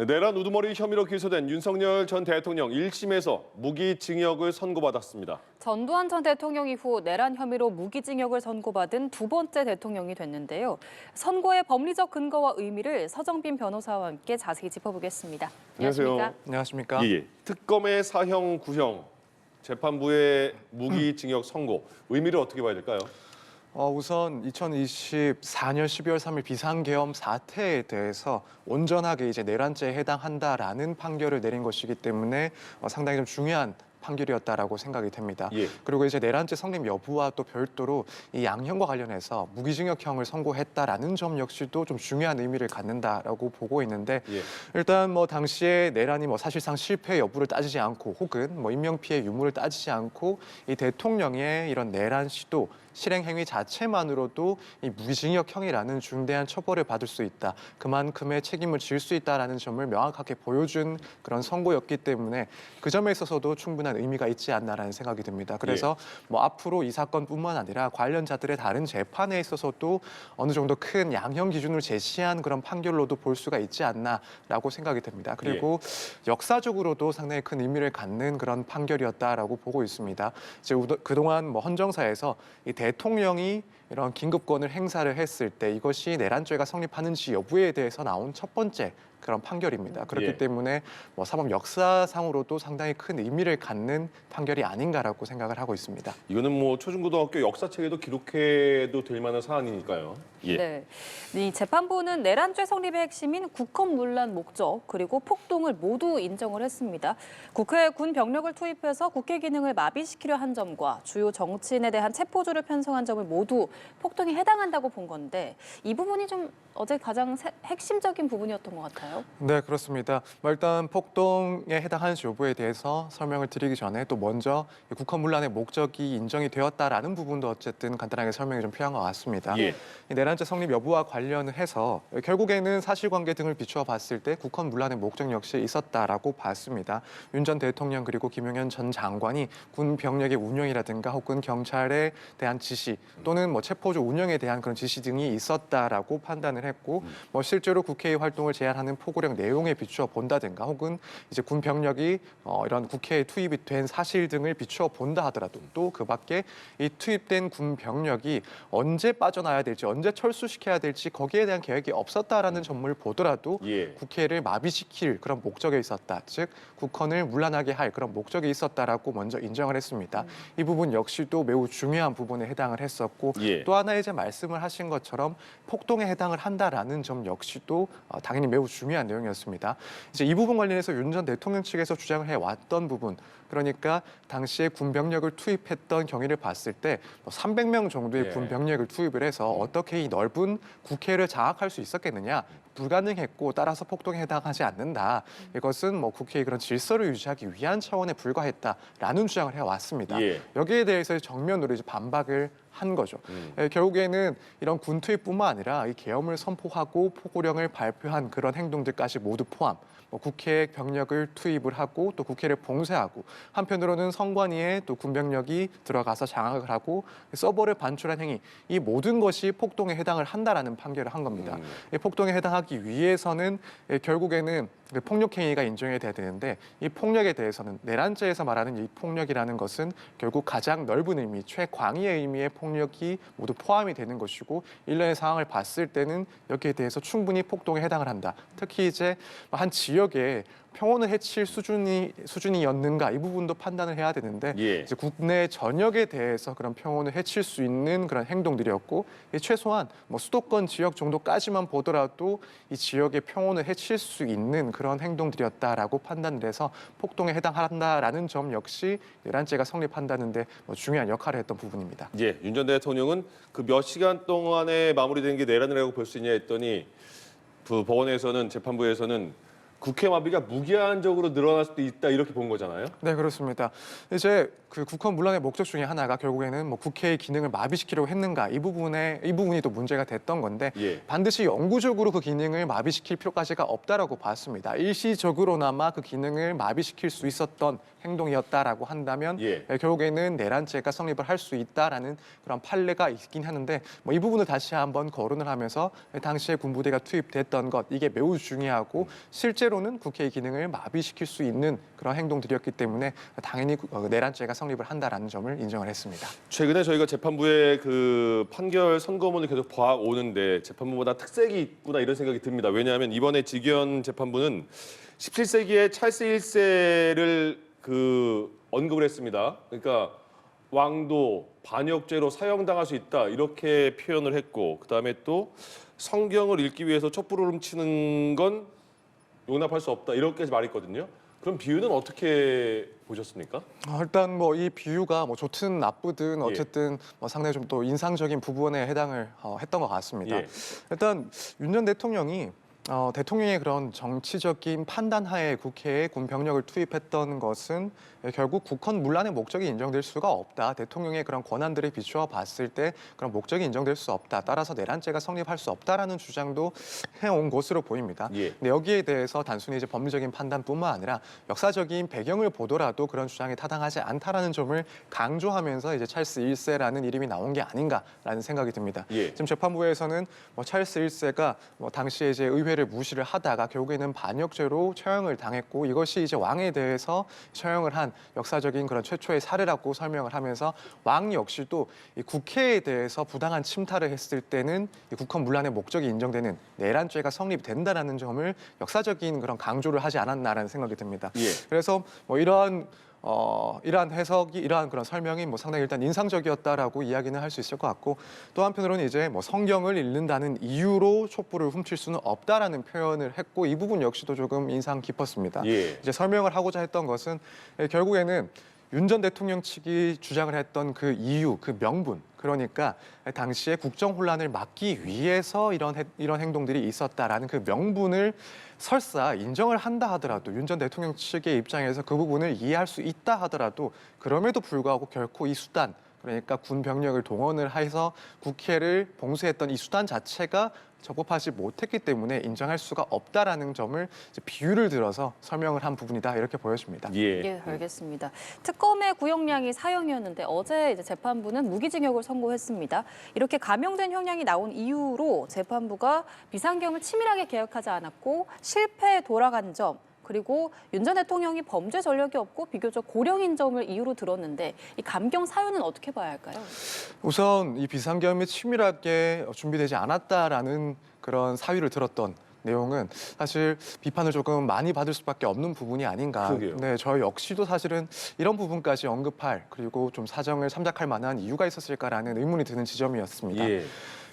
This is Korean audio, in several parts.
내란 우두머리 혐의로 기소된 윤석열 전 대통령 1심에서 무기징역을 선고받았습니다. 전두환 전 대통령 이후 내란 혐의로 무기징역을 선고받은 두 번째 대통령이 됐는데요. 선고의 법리적 근거와 의미를 서정빈 변호사와 함께 자세히 짚어보겠습니다. 안녕하세요. 안녕하십니까? 예. 특검의 사형 구형, 재판부의 무기징역 선고, 의미를 어떻게 봐야 될까요? 우선 2024년 12월 3일 비상계엄 사태에 대해서 온전하게 이제 내란죄에 해당한다라는 판결을 내린 것이기 때문에 상당히 좀 중요한 판결이었다라고 생각이 됩니다. 예. 그리고 이제 내란죄 성립 여부와 또 별도로 이 양형과 관련해서 무기징역형을 선고했다라는 점 역시도 좀 중요한 의미를 갖는다라고 보고 있는데 예. 일단 당시에 내란이 사실상 실패 여부를 따지지 않고 혹은 인명피해 유무를 따지지 않고 이 대통령의 이런 내란 시도 실행 행위 자체만으로도 이 무기징역형이라는 중대한 처벌을 받을 수 있다. 그만큼의 책임을 질 수 있다라는 점을 명확하게 보여준 그런 선고였기 때문에 그 점에 있어서도 충분한 의미가 있지 않나라는 생각이 듭니다. 그래서 앞으로 이 사건뿐만 아니라 관련자들의 다른 재판에 있어서도 어느 정도 큰 양형 기준을 제시한 그런 판결로도 볼 수가 있지 않나라고 생각이 됩니다. 그리고 역사적으로도 상당히 큰 의미를 갖는 그런 판결이었다라고 보고 있습니다. 이제 그동안 헌정사에서 이 대통령이 이런 긴급권을 행사를 했을 때 이것이 내란죄가 성립하는지 여부에 대해서 나온 첫 번째 그런 판결입니다. 그렇기 때문에 사법 역사상으로도 상당히 큰 의미를 갖는 판결이 아닌가라고 생각을 하고 있습니다. 이거는 초중고등학교 역사책에도 기록해도 될 만한 사안이니까요. 예. 네. 이 재판부는 내란죄 성립의 핵심인 국헌 문란 목적 그리고 폭동을 모두 인정을 했습니다. 국회에 군 병력을 투입해서 국회 기능을 마비시키려 한 점과 주요 정치인에 대한 체포조를 편성한 점을 모두 폭동에 해당한다고 본 건데 이 부분이 좀 어제 가장 핵심적인 부분이었던 것 같아요. 네, 그렇습니다. 일단 폭동에 해당하는지 여부에 대해서 설명을 드리기 전에 또 먼저 국헌 문란의 목적이 인정이 되었다라는 부분도 어쨌든 간단하게 설명이 좀 필요한 것 같습니다. 예. 이 내란죄 성립 여부와 관련을 해서 결국에는 사실관계 등을 비추어 봤을 때 국헌 문란의 목적 역시 있었다라고 봤습니다. 윤 전 대통령 그리고 김용현 전 장관이 군 병력의 운영이라든가 혹은 경찰에 대한 지시 또는 체포조 운영에 대한 그런 지시 등이 있었다라고 판단을 했고 실제로 국회의 활동을 제한하는 포고령 내용에 비추어 본다든가 혹은 이제 군 병력이 이런 국회에 투입이 된 사실 등을 비추어 본다 하더라도 또 그 밖에 이 투입된 군 병력이 언제 빠져나야 될지 언제 철수시켜야 될지 거기에 대한 계획이 없었다라는 점을 보더라도 국회를 마비시킬 그런 목적이 있었다. 즉 국헌을 문란하게 할 그런 목적이 있었다라고 먼저 인정을 했습니다. 이 부분 역시도 매우 중요한 부분에 해당을 했었고 또 하나 이제 말씀을 하신 것처럼 폭동에 해당을 한다라는 점 역시도 당연히 매우 중요한 내용이었습니다. 이제 이 부분 관련해서 윤 전 대통령 측에서 주장을 해왔던 부분, 그러니까 당시에 군 병력을 투입했던 경위를 봤을 때 300명 정도의 군 병력을 투입을 해서 어떻게 이 넓은 국회를 장악할 수 있었겠느냐? 불가능했고 따라서 폭동에 해당하지 않는다. 이것은 국회의 그런 질서를 유지하기 위한 차원에 불과했다라는 주장을 해왔습니다. 여기에 대해서 정면으로 이제 반박을 한 거죠. 결국에는 이런 군 투입뿐만 아니라 이 계엄을 선포하고 포고령을 발표한 그런 행동들까지 모두 포함. 국회에 병력을 투입을 하고 또 국회를 봉쇄하고 한편으로는 선관위에 또 군병력이 들어가서 장악을 하고 서버를 반출한 행위 이 모든 것이 폭동에 해당을 한다라는 판결을 한 겁니다. 이 폭동에 해당하기 위해서는 결국에는 폭력 행위가 인정이 돼야 되는데 이 폭력에 대해서는 내란죄에서 말하는 이 폭력이라는 것은 결국 가장 넓은 의미, 최광의의 의미의 폭력이 모두 포함이 되는 것이고 일련의 상황을 봤을 때는 여기에 대해서 충분히 폭동에 해당을 한다. 특히 이제 한 지역에 평온을 해칠 수준이었는가 이 부분도 판단을 해야 되는데 이제 국내 전역에 대해서 그런 평온을 해칠 수 있는 그런 행동들이었고 최소한 수도권 지역 정도까지만 보더라도 이 지역의 평온을 해칠 수 있는 그런 행동들이었다라고 판단을 해서 폭동에 해당한다라는 점 역시 내란죄가 성립한다는데 중요한 역할을 했던 부분입니다. 윤 전 대통령은 그 몇 시간 동안에 마무리된 게 내란이라고 볼 수 있냐 했더니 그 법원에서는 재판부에서는 국회 마비가 무기한적으로 늘어날 수도 있다 이렇게 본 거잖아요. 네, 그렇습니다. 이제 그 국헌 문란의 목적 중에 하나가 결국에는 국회의 기능을 마비시키려고 했는가 이 부분이 또 문제가 됐던 건데 반드시 영구적으로 그 기능을 마비시킬 필요까지가 없다라고 봤습니다. 일시적으로나마 그 기능을 마비시킬 수 있었던 행동이었다라고 한다면 결국에는 내란죄가 성립을 할 수 있다라는 그런 판례가 있긴 하는데 이 부분을 다시 한번 거론을 하면서 당시에 군부대가 투입됐던 것 이게 매우 중요하고 실제로 실제로는 국회의 기능을 마비시킬 수 있는 그런 행동들이었기 때문에 당연히 내란죄가 성립을 한다라는 점을 인정을 했습니다. 최근에 저희가 재판부의 그 판결 선고문을 계속 봐오는데 재판부보다 특색이 있구나 이런 생각이 듭니다. 왜냐하면 이번에 직위원 재판부는 17세기의 찰스 1세를 언급을 했습니다. 그러니까 왕도 반역죄로 사형당할 수 있다 이렇게 표현을 했고 그다음에 또 성경을 읽기 위해서 촛불을 훔치는 건 용납할 수 없다 이렇게 말했거든요. 그럼 비유는 어떻게 보셨습니까? 일단 뭐 이 비유가 뭐 좋든 나쁘든 어쨌든 뭐 상당히 좀 또 인상적인 부분에 해당을 했던 것 같습니다. 예. 일단 윤 전 대통령이 대통령의 그런 정치적인 판단하에 국회에 군 병력을 투입했던 것은 결국 국헌 문란의 목적이 인정될 수가 없다. 대통령의 그런 권한들에 비추어 봤을 때 그런 목적이 인정될 수 없다. 따라서 내란죄가 성립할 수 없다라는 주장도 해온 것으로 보입니다. 예. 근데 여기에 대해서 단순히 이제 법률적인 판단뿐만 아니라 역사적인 배경을 보더라도 그런 주장이 타당하지 않다라는 점을 강조하면서 이제 찰스 1세라는 이름이 나온 게 아닌가라는 생각이 듭니다. 예. 지금 재판부에서는 뭐 찰스 1세가 뭐 당시에 이제 의회를 무시를 하다가 결국에는 반역죄로 처형을 당했고 이것이 이제 왕에 대해서 처형을 한 역사적인 그런 최초의 사례라고 설명을 하면서 왕 역시도 이 국회에 대해서 부당한 침탈을 했을 때는 이 국헌 문란의 목적이 인정되는 내란죄가 성립된다라는 점을 역사적인 그런 강조를 하지 않았나라는 생각이 듭니다. 예. 그래서 뭐 이러한 해석이 이러한 그런 설명이 뭐 상당히 일단 인상적이었다라고 이야기는 할 수 있을 것 같고 또 한편으로는 이제 뭐 성경을 읽는다는 이유로 촛불을 훔칠 수는 없다라는 표현을 했고 이 부분 역시도 조금 인상 깊었습니다. 예. 이제 설명을 하고자 했던 것은 결국에는 윤 전 대통령 측이 주장을 했던 그 이유, 그 명분, 그러니까 당시에 국정 혼란을 막기 위해서 이런 행동들이 있었다라는 그 명분을 설사 인정을 한다 하더라도 윤 전 대통령 측의 입장에서 그 부분을 이해할 수 있다 하더라도 그럼에도 불구하고 결코 이 수단, 그러니까 군 병력을 동원을 해서 국회를 봉쇄했던 이 수단 자체가 적법하지 못했기 때문에 인정할 수가 없다라는 점을 이제 비유를 들어서 설명을 한 부분이다 이렇게 보여집니다. 예. 예, 알겠습니다. 특검의 구형량이 사형이었는데 어제 이제 재판부는 무기징역을 선고했습니다. 이렇게 감형된 형량이 나온 이유로 재판부가 비상계엄을 치밀하게 개혁하지 않았고 실패에 돌아간 점, 그리고 윤 전 대통령이 범죄 전력이 없고 비교적 고령인 점을 이유로 들었는데 이 감경 사유는 어떻게 봐야 할까요? 우선 이 비상계엄이 치밀하게 준비되지 않았다라는 그런 사유를 들었던 내용은 사실 비판을 조금 많이 받을 수밖에 없는 부분이 아닌가. 그러게요. 네, 저 역시도 사실은 이런 부분까지 언급할 그리고 좀 사정을 참작할 만한 이유가 있었을까라는 의문이 드는 지점이었습니다. 예.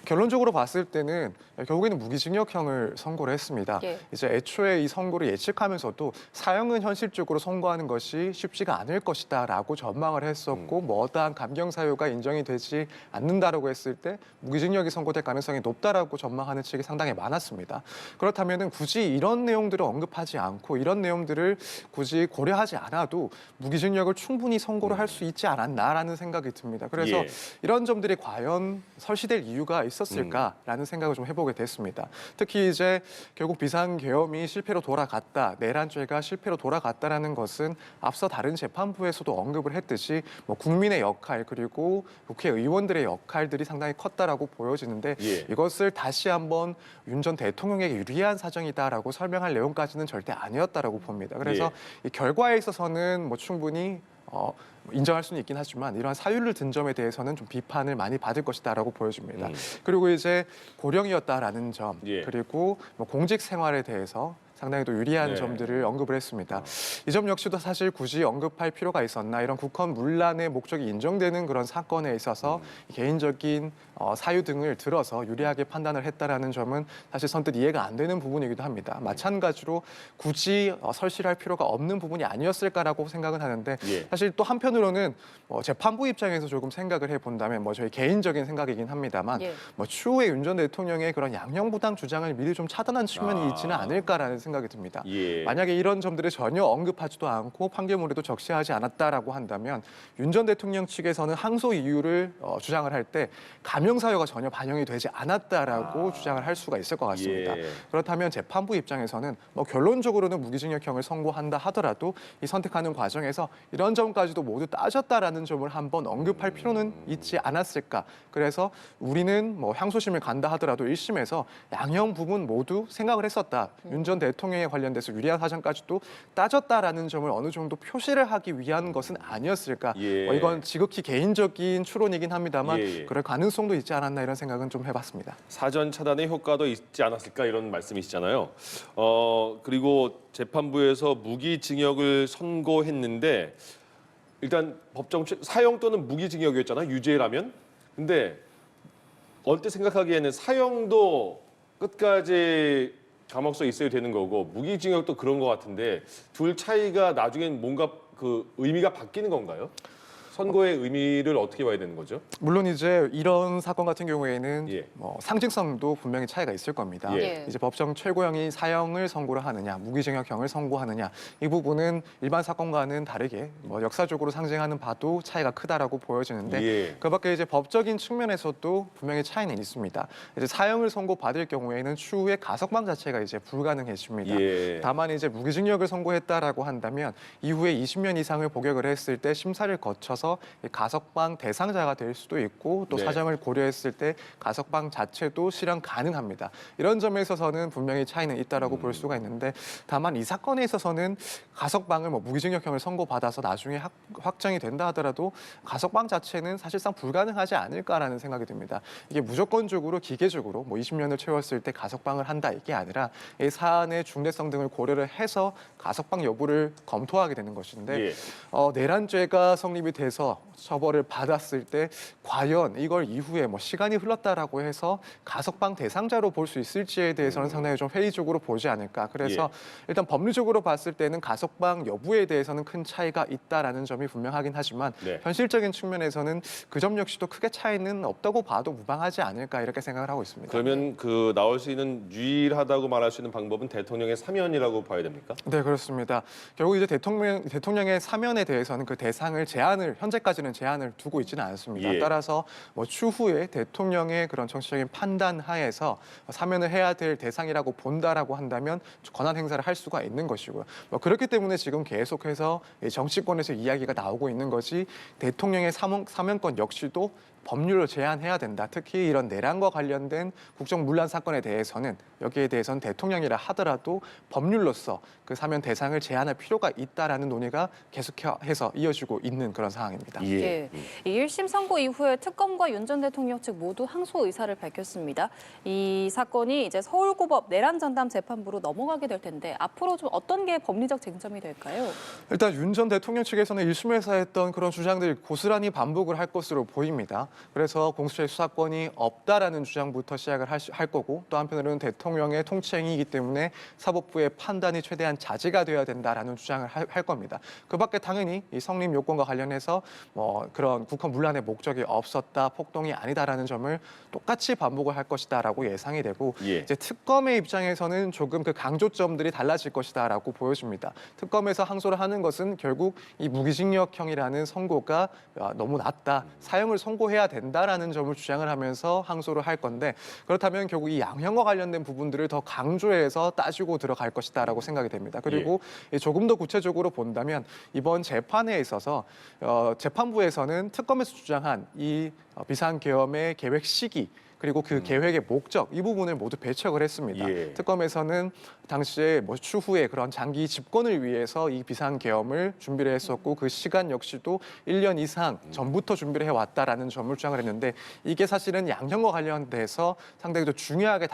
결론적으로 봤을 때는 결국에는 무기징역형을 선고를 했습니다. 예. 이제 애초에 이 선고를 예측하면서도 사형은 현실적으로 선고하는 것이 쉽지가 않을 것이다라고 전망을 했었고 뭐 어떠한 감경 사유가 인정이 되지 않는다라고 했을 때 무기징역이 선고될 가능성이 높다라고 전망하는 측이 상당히 많았습니다. 그렇다면은 굳이 이런 내용들을 언급하지 않고 이런 내용들을 굳이 고려하지 않아도 무기징역을 충분히 선고를 할 수 있지 않았나라는 생각이 듭니다. 그래서 예. 이런 점들이 과연 설시될 이유가 있었을까라는 생각을 좀 해보게 됐습니다. 특히 이제 결국 비상계엄이 실패로 돌아갔다, 내란죄가 실패로 돌아갔다라는 것은 앞서 다른 재판부에서도 언급을 했듯이 뭐 국민의 역할 그리고 국회의원들의 역할들이 상당히 컸다라고 보여지는데 예. 이것을 다시 한번 윤 전 대통령에게 유리한 사정이다라고 설명할 내용까지는 절대 아니었다라고 봅니다. 그래서 이 결과에 있어서는 뭐 충분히 인정할 수는 있긴 하지만 이러한 사유를 든 점에 대해서는 좀 비판을 많이 받을 것이다라고 보여집니다. 그리고 이제 고령이었다라는 점, 예. 그리고 뭐 공직 생활에 대해서 상당히 또 유리한 네. 점들을 언급을 했습니다. 이 점 역시도 사실 굳이 언급할 필요가 있었나 이런 국헌 문란의 목적이 인정되는 그런 사건에 있어서 개인적인 사유 등을 들어서 유리하게 판단을 했다라는 점은 사실 선뜻 이해가 안 되는 부분이기도 합니다. 마찬가지로 굳이 설실할 필요가 없는 부분이 아니었을까라고 생각은 하는데 예. 사실 또 한편으로는 재판부 입장에서 조금 생각을 해본다면 뭐 저희 개인적인 생각이긴 합니다만 예. 뭐 추후에 윤 전 대통령의 그런 양형부당 주장을 미리 좀 차단한 측면이 있지는 않을까라는 생각이 듭니다. 예. 만약에 이런 점들을 전혀 언급하지도 않고 판결문에도 적시하지 않았다라고 한다면 윤 전 대통령 측에서는 항소 이유를 주장을 할 때 감형 사유가 전혀 반영이 되지 않았다라고 주장을 할 수가 있을 것 같습니다. 예. 그렇다면 재판부 입장에서는 뭐 결론적으로는 무기징역형을 선고한다 하더라도 이 선택하는 과정에서 이런 점까지도 모두 따졌다라는 점을 한번 언급할 필요는 있지 않았을까. 그래서 우리는 뭐 항소심을 간다 하더라도 1심에서 양형 부분 모두 생각을 했었다. 윤 전 대통령에 관련돼서 유리한 사정까지도 따졌다라는 점을 어느 정도 표시를 하기 위한 것은 아니었을까. 예. 이건 지극히 개인적인 추론이긴 합니다만 예. 그럴 가능성도 있지 않았나 이런 생각은 좀 해봤습니다. 사전 차단의 효과도 있지 않았을까 이런 말씀이시잖아요. 그리고 재판부에서 무기징역을 선고했는데 일단 법정 사형 또는 무기징역이었잖아요. 유죄라면. 근데 언뜻 생각하기에는 사형도 끝까지 감옥서에 있어야 되는 거고 무기징역도 그런 것 같은데 둘 차이가 나중엔 뭔가 그 의미가 바뀌는 건가요? 선고의 의미를 어떻게 봐야 되는 거죠? 물론 이제 이런 사건 같은 경우에는 예. 상징성도 분명히 차이가 있을 겁니다. 예. 이제 법정 최고형이 사형을 선고를 하느냐, 무기징역형을 선고하느냐 이 부분은 일반 사건과는 다르게 역사적으로 상징하는 바도 차이가 크다라고 보여지는데 예. 그밖에 이제 법적인 측면에서도 분명히 차이는 있습니다. 이제 사형을 선고받을 경우에는 추후에 가석방 자체가 이제 불가능해집니다. 예. 다만 이제 무기징역을 선고했다라고 한다면 이후에 20년 이상을 복역을 했을 때 심사를 거쳐서 가석방 대상자가 될 수도 있고 또 네. 사정을 고려했을 때 가석방 자체도 실현 가능합니다. 이런 점에 있어서는 분명히 차이는 있다라고 볼 수가 있는데 다만 이 사건에 있어서는 가석방을 무기징역형을 선고받아서 나중에 확정이 된다 하더라도 가석방 자체는 사실상 불가능하지 않을까라는 생각이 듭니다. 이게 무조건적으로 기계적으로 20년을 채웠을 때 가석방을 한다 이게 아니라 이 사안의 중대성 등을 고려를 해서 가석방 여부를 검토하게 되는 것인데 예. 내란죄가 성립이 돼서 처벌을 받았을 때 과연 이걸 이후에 시간이 흘렀다라고 해서 가석방 대상자로 볼 수 있을지에 대해서는 상당히 좀 회의적으로 보지 않을까. 그래서 일단 법리적으로 봤을 때는 가석방 여부에 대해서는 큰 차이가 있다라는 점이 분명하긴 하지만 네. 현실적인 측면에서는 그 점 역시도 크게 차이는 없다고 봐도 무방하지 않을까 이렇게 생각을 하고 있습니다. 그러면 그 나올 수 있는 유일하다고 말할 수 있는 방법은 대통령의 사면이라고 봐야 됩니까? 네, 그렇습니다. 결국 이제 대통령의 사면에 대해서는 그 대상을 현재까지는 제한을 두고 있지는 않습니다. 예. 따라서 추후에 대통령의 그런 정치적인 판단 하에서 사면을 해야 될 대상이라고 본다라고 한다면 권한 행사를 할 수가 있는 것이고요. 그렇기 때문에 지금 계속해서 정치권에서 이야기가 나오고 있는 것이 대통령의 사면권 역시도 법률로 제한해야 된다. 특히 이런 내란과 관련된 국정문란 사건에 대해서는 여기에 대해서는 대통령이라 하더라도 법률로서 그 사면 대상을 제한할 필요가 있다라는 논의가 계속해서 이어지고 있는 그런 상황입니다. 예. 이 1심 선고 이후에 특검과 윤 전 대통령 측 모두 항소 의사를 밝혔습니다. 이 사건이 이제 서울고법 내란 전담 재판부로 넘어가게 될 텐데 앞으로 좀 어떤 게 법리적 쟁점이 될까요? 일단 윤 전 대통령 측에서는 1심에서 했던 그런 주장들이 고스란히 반복을 할 것으로 보입니다. 그래서 공수처의 수사권이 없다라는 주장부터 시작을 할 거고 또 한편으로는 대통령의 통치행위이기 때문에 사법부의 판단이 최대한 자제가 되어야 된다라는 주장을 할 겁니다. 그밖에 당연히 이 성립 요건과 관련해서 그런 국헌 문란의 목적이 없었다, 폭동이 아니다라는 점을 똑같이 반복을 할 것이다라고 예상이 되고 이제 특검의 입장에서는 조금 그 강조점들이 달라질 것이다라고 보여집니다. 특검에서 항소를 하는 것은 결국 이 무기징역형이라는 선고가 너무 낮다, 사형을 선고해야 된다라는 점을 주장을 하면서 항소를 할 건데 그렇다면 결국 이 양형과 관련된 부분들을 더 강조해서 따지고 들어갈 것이다라고 생각이 됩니다. 그리고 조금 더 구체적으로 본다면 이번 재판에 있어서 재판부에서는 특검에서 주장한 이 비상계엄의 계획 시기 그리고 그 계획의 목적 이 부분을 모두 배척을 했습니다. 특검에서는 당시에 추후에 그런 장기 집권을 위해서 이 비상계엄을 준비를 했었고 그 시간 역시도 1년 이상 전부터 준비를 해왔다라는 점을 주장을 했는데 이게 사실은 양형과 관련돼서 상당히 더 중요하게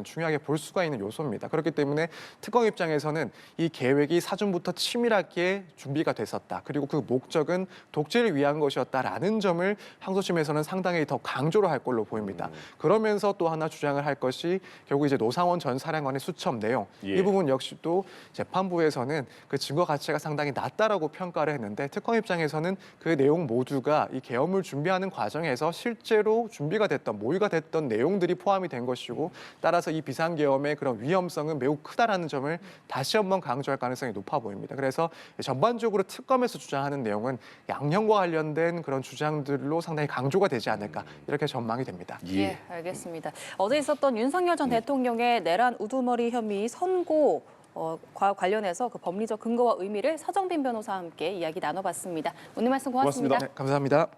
중요하게 볼 수가 있는 요소입니다. 그렇기 때문에 특검 입장에서는 이 계획이 사전부터 치밀하게 준비가 됐었다. 그리고 그 목적은 독재를 위한 것이었다라는 점을 항소심에서는 상당히 더 강조를 할 걸로 보입니다. 그러면서 또 하나 주장을 할 것이 결국 이제 노상원 전 사령관의 수첩 내용 이 부분 역시도 재판부에서는 그 증거 가치가 상당히 낮다라고 평가를 했는데 특검 입장에서는 그 내용 모두가 이 계엄을 준비하는 과정에서 실제로 준비가 됐던 모의가 됐던 내용들이 포함이 된 것이고 따라서 이 비상계엄의 그런 위험성은 매우 크다라는 점을 다시 한번 강조할 가능성이 높아 보입니다. 그래서 전반적으로 특검에서 주장하는 내용은 양형과 관련된 그런 주장들로 상당히 강조가 되지 않을까 이렇게 전망이 됩니다. 예, 알겠습니다. 어제 있었던 윤석열 전 대통령의 내란 우두머리 혐의 선고과 관련해서 그 법리적 근거와 의미를 서정빈 변호사와 함께 이야기 나눠봤습니다. 오늘 말씀 고맙습니다. 네, 감사합니다.